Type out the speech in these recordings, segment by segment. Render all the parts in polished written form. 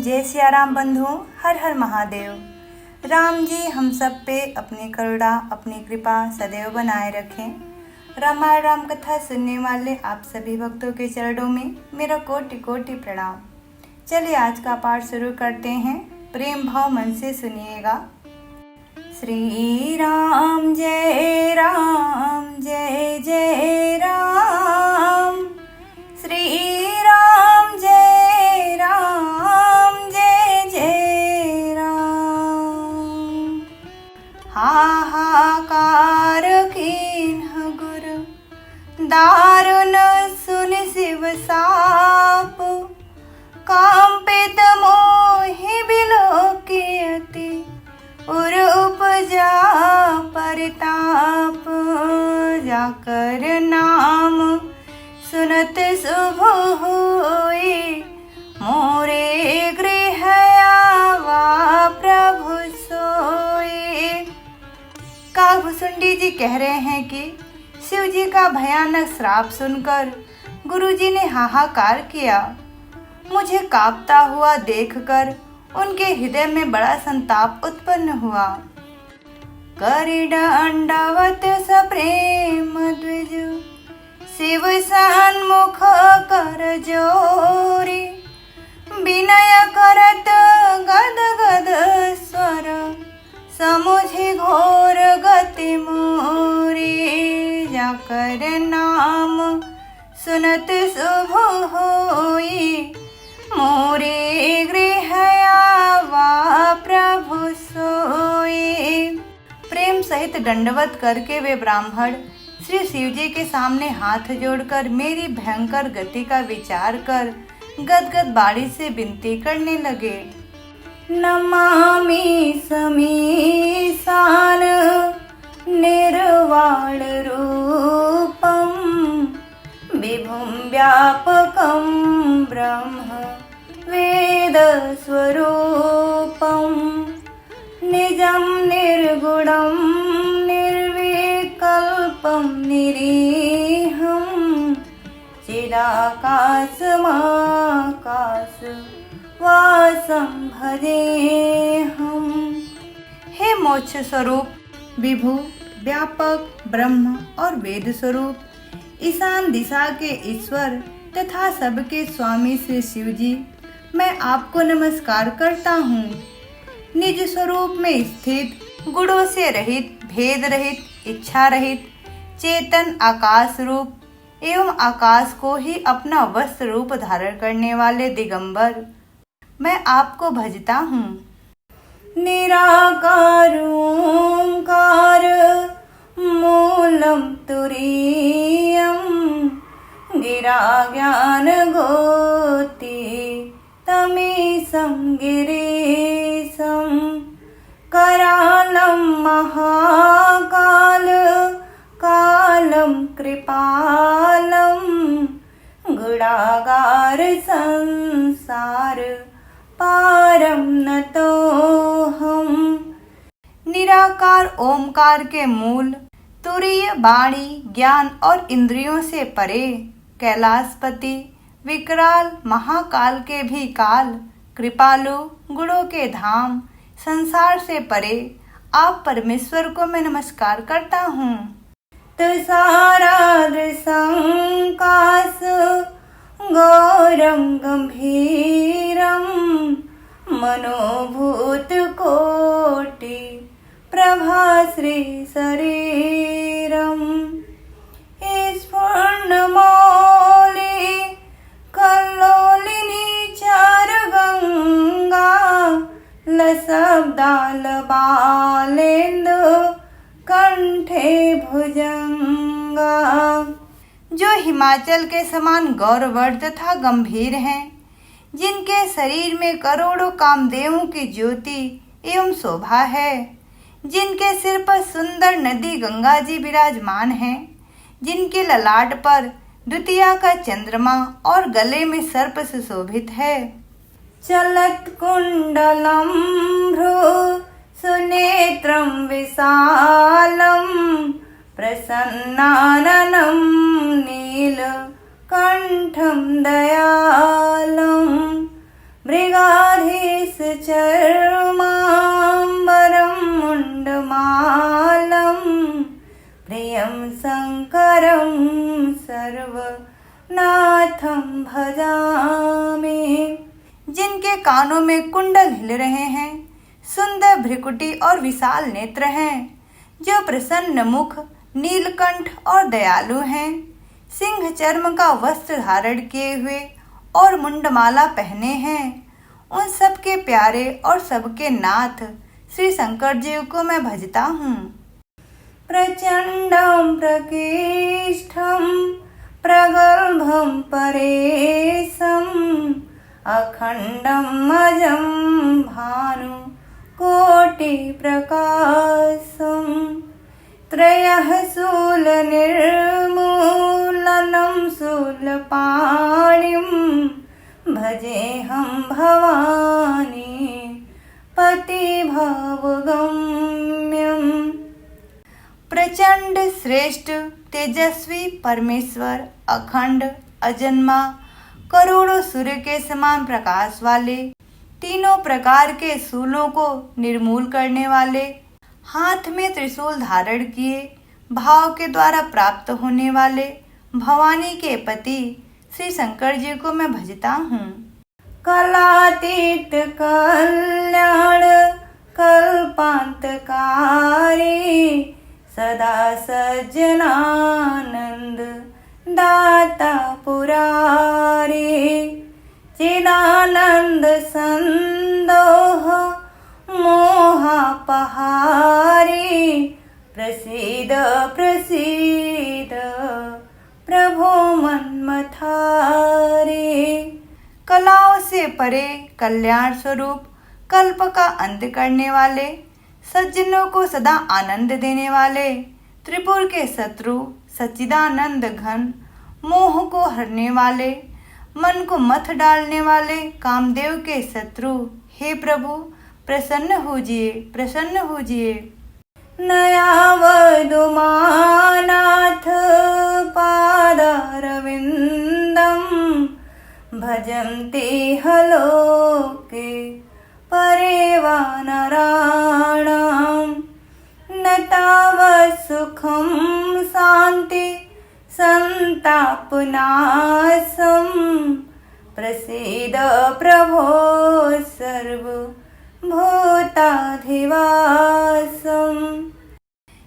जय सिया राम बंधुओं, हर हर महादेव। राम जी हम सब पे अपनी करुणा, अपनी कृपा सदैव बनाए रखें। रामायण राम कथा सुनने वाले आप सभी भक्तों के चरणों में मेरा कोटि कोटि प्रणाम। चलिए आज का पाठ शुरू करते हैं। प्रेम भाव मन से सुनिएगा। श्री राम जय जय राम, श्री राम जय जय राम। हाहाकार कीन्ह गुर दारुण सुन शिव साप, कांपित मोहि बिलोकियति उर उपजा परिताप। जाकर नाम सुनत शुभ होई, मोरे गृह आवा प्रभु सोई। कागभूषुंडी जी कह रहे हैं कि शिव जी का भयानक श्राप सुनकर गुरुजी ने हाहाकार किया। मुझे कांपता हुआ देखकर उनके हृदय में बड़ा संताप उत्पन्न हुआ। करि दंडवत सप्रेम द्विज, शिव सन्मुख कर जोरी। विनय करत गद गद स्वर, समुझि घोर गति मोरी। जाकर नाम सुनत शुभ होई, मोरे गृह आवा प्रभु सोई। प्रेम सहित दंडवत करके वे ब्राह्मण श्री शिव जी के सामने हाथ जोड़कर मेरी भयंकर गति का विचार कर गदगद बाणी से विनती करने लगे। नमामि समीसान निर्वाण रूपम, विभुं व्यापकं ब्रह्म वेद स्वरूपं। निजं निर्गुणं निर्विकल्पं निरीहं, चिदाकाशमाकाश वासं भजेऽहम्। हे मोक्ष स्वरूप विभु, व्यापक ब्रह्म और वेद स्वरूप, ईशान दिशा के ईश्वर तथा सबके स्वामी श्री शिव जी, मैं आपको नमस्कार करता हूँ। निज स्वरूप में स्थित, गुणों से रहित, भेद रहित, इच्छा रहित, चेतन आकाश रूप एवं आकाश को ही अपना वस्त्र रूप धारण करने वाले दिगंबर, मैं आपको भजता हूँ। निराकार ओंकार मूलम तुरीयम, गिरा ज्ञान गोति तमीसं गिरीशं। करालं महाकाल कालं कृपालं, गुणागार संसार पारम नतोऽहम्। निराकार ओमकार के मूल, तुरीय वाणी, ज्ञान और इंद्रियों से परे, कैलाशपति, विकराल महाकाल के भी काल, कृपालु, गुणों के धाम, संसार से परे आप परमेश्वर को मैं नमस्कार करता हूँ। तुषाराद्र संकाश गौरम गंभीरम, मनोभूत कोटि प्रभाश्री शरीरम। स्फुरन्मौलि कल्लोलिनी चारुगंगा, लशब्दाल बालेन्दु कंठे भुजंगा। जो हिमाचल के समान गौरवर्ध तथा गंभीर हैं, जिनके शरीर में करोड़ों कामदेवों की ज्योति एवं शोभा है, जिनके सिर पर सुंदर नदी गंगा जी विराजमान हैं, जिनके ललाट पर द्वितीया का चंद्रमा और गले में सर्प सुशोभित है। चलत कुंडलम भ्रू सुनेत्रम विशालम, प्रसन्नाननं नीलकण्ठं दयालं मृगाधीश चर्माम्बरं मुण्डमालं प्रियं शङ्करं सर्वनाथं भजामि। जिनके कानों में कुंडल हिल रहे हैं, सुंदर भ्रिकुटी और विशाल नेत्र हैं, जो प्रसन्न मुख, नीलकंठ और दयालु हैं, सिंह चर्म का वस्त्र धारण किए हुए और मुंडमाला पहने हैं, उन सबके प्यारे और सबके नाथ श्री शंकर जी को मैं भजता हूँ। प्रचंडं प्रकीष्ठं प्रगल्भं परेशम् अखंडम् अजं भानु कोटि प्रकाशम् त्रयः शूलनिर्मूलनं शूलपाणिं भजेऽहं भवानी पतिभावगम्यम्। प्रचंड, श्रेष्ठ, तेजस्वी परमेश्वर, अखंड, अजन्मा, करोड़ों सूर्य के समान प्रकाश वाले, तीनों प्रकार के शूलों को निर्मूल करने वाले, हाथ में त्रिशूल धारण किए, भाव के द्वारा प्राप्त होने वाले भवानी के पति श्री शंकर जी को मैं भजता हूँ। कलातीत कल्याण कल्पांतकारी सदा सज्जनानंद दाता पुरारी चिदानंद संदोह मोहापहारी प्रसीद प्रसीद प्रभो मन्मथारी। कलाओं से परे कल्याण स्वरूप, कल्प का अंत करने वाले, सज्जनों को सदा आनंद देने वाले, त्रिपुर के शत्रु, सच्चिदानंद घन, मोह को हरने वाले, मन को मथ डालने वाले, कामदेव के शत्रु, हे प्रभु प्रसन्न होजिए, प्रसन्न होजिए। नयावदुमानाथ पादारविन्दं भजन्ति हलोके परेवानराणां न तावत् सुखं शान्ति संतापनाशं प्रसीद प्रभो सर्वभूताधिवासम्।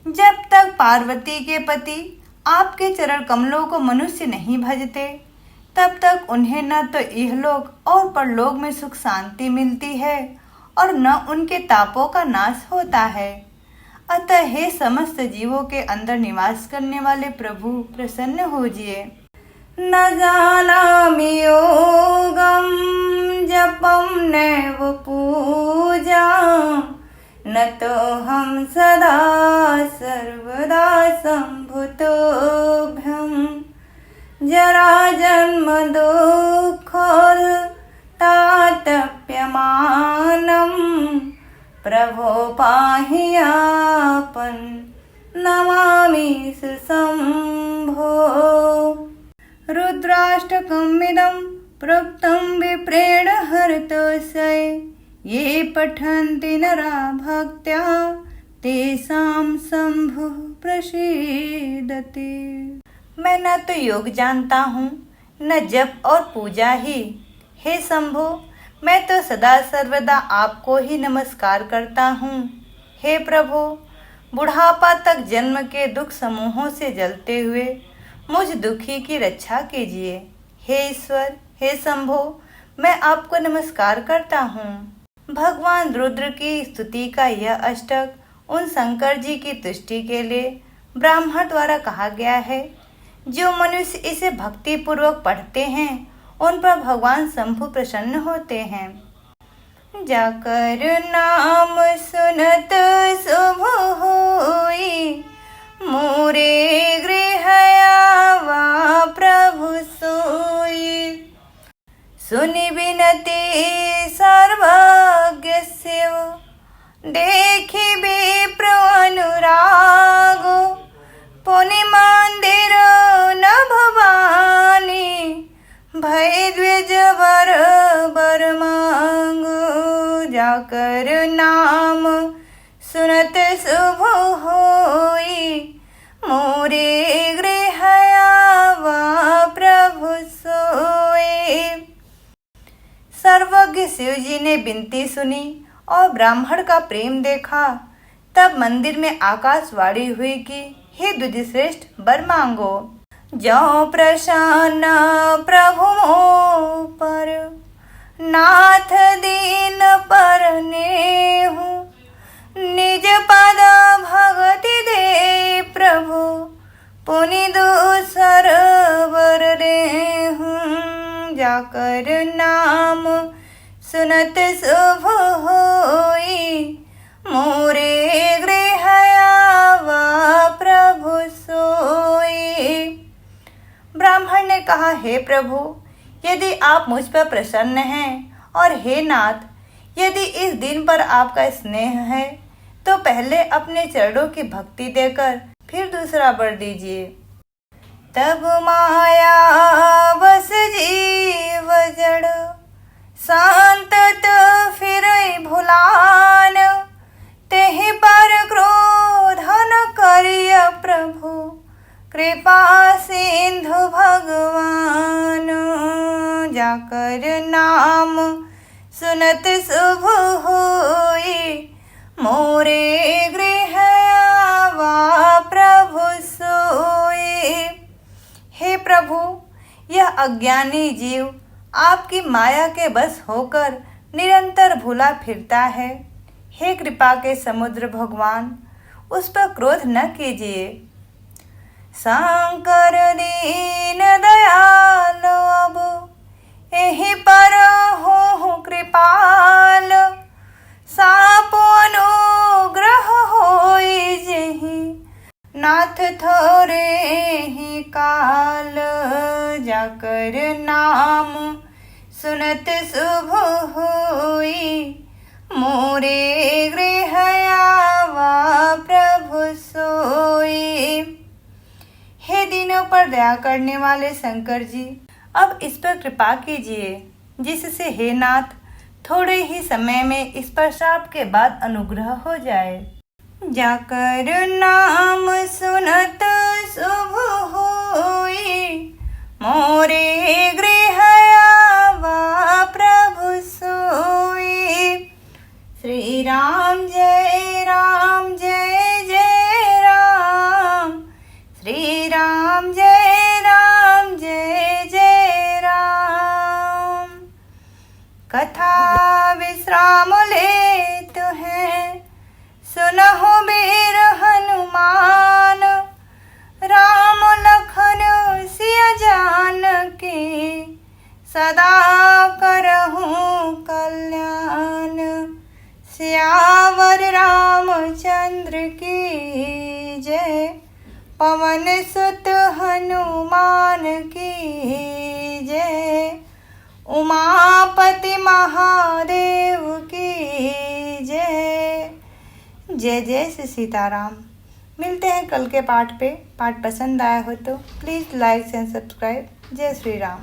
जब तक पार्वती के पति आपके चरण कमलों को मनुष्य नहीं भजते, तब तक उन्हें न तो इहलोक और परलोक में सुख शांति मिलती है और न उनके तापों का नाश होता है। अतः हे समस्त जीवों के अंदर निवास करने वाले प्रभु प्रसन्न होजिए। न जानामि योगं जपं नैव पूजां न तो हम सदा सर्वदा सम्भूतोऽभ्यं जरा जन्म दुःखोत्तातप्यमानं प्रभो पाहि आपन् नमामि सुशम्भो। रुद्राष्टकमिदं प्रोक्तं विप्रेण हरतोऽस्य ये पठन्ति नरा भक्त्या तेषां शंभुः प्रसीदति। मैं न तो योग जानता हूँ न जप और पूजा ही। हे शंभो, मैं तो सदा सर्वदा आपको ही नमस्कार करता हूँ। हे प्रभु, बुढ़ापा तक जन्म के दुख समूहों से जलते हुए मुझ दुखी की रक्षा कीजिए। हे ईश्वर, हे शंभो, मैं आपको नमस्कार करता हूँ। भगवान रुद्र की स्तुति का यह अष्टक उन शंकर जी की तुष्टि के लिए ब्राह्मण द्वारा कहा गया है। जो मनुष्य इसे भक्ति पूर्वक पढ़ते हैं उन पर भगवान शंभु प्रसन्न होते हैं। जाकर नाम सुनत शुभ होई मोरे गृह आवा प्रभु सोई। सुनि विनति सर्वज्ञ शिव देखि विप्र अनुरागो पुनि मंदिर न भवानी भय द्विज बर बरमा जाकर नाम सुनत शुभ होई, मोरे गृह आवा प्रभु सोए। सर्वज्ञ शिव जी ने विनती सुनी और ब्राह्मण का प्रेम देखा। तब मंदिर में आकाशवाणी हुई कि हे द्विजश्रेष्ठ वर मांगो। जो प्रसन्न प्रभु मों पर, नाथ दीन पर नेहु, निज पद भगति दे प्रभु, पुनि दूसर वर देहु। जाकर नाम सुनत शुभ होई, मोरे गृह आवा प्रभु सोई। ब्राह्मण ने कहा, हे प्रभु, यदि आप मुझ पर प्रसन्न हैं और हे नाथ, यदि इस दिन पर आपका स्नेह है तो पहले अपने चरणों की भक्ति देकर फिर दूसरा वर दीजिए। तब माया बस जीव जड़, संतत फिर भुलान, तेहि पर क्रोध न करिय प्रभु, कृपा सिंधु भगवान। जाकर नाम सुनत शुभ होई, मोरे गृह आवा प्रभु सोए। हे प्रभु, यह अज्ञानी जीव आपकी माया के बस होकर निरंतर भूला फिरता है। हे कृपा के समुद्र भगवान, उस पर क्रोध न कीजिए। शंकर दीन दयाल अब, एहि पर हो कृपाल, साप अनुग्रह होई जेहि, नाथ थोरे ही काल। जाकर नाम सुनत शुभ होई, मोरे गृह आवा प्रभु सोई। हे दीनों पर दया करने वाले शंकर जी, अब इस पर कृपा कीजिए, जिससे हे नाथ थोड़े ही समय में इस पर शाप के बाद अनुग्रह हो जाए। जाकर नाम सुनत शुभ होई, मोरे गृह आवा प्रभु सोई। श्री राम जय राम जय जय राम, श्री राम जय राम जय जय राम। कथा विश्राम लेत हैं, सुनहु वीर हनुमान, राम लखन सिया जानकी, सदा करहूँ कल्याण। सियावर रामचंद्र की जय, पवन सुत हनुमान की जय, उमापति महादेव की जय। जय जय श्री सीताराम। मिलते हैं कल के पाठ पे। पाठ पसंद आया हो तो प्लीज़ लाइक एंड सब्सक्राइब। जय श्री राम।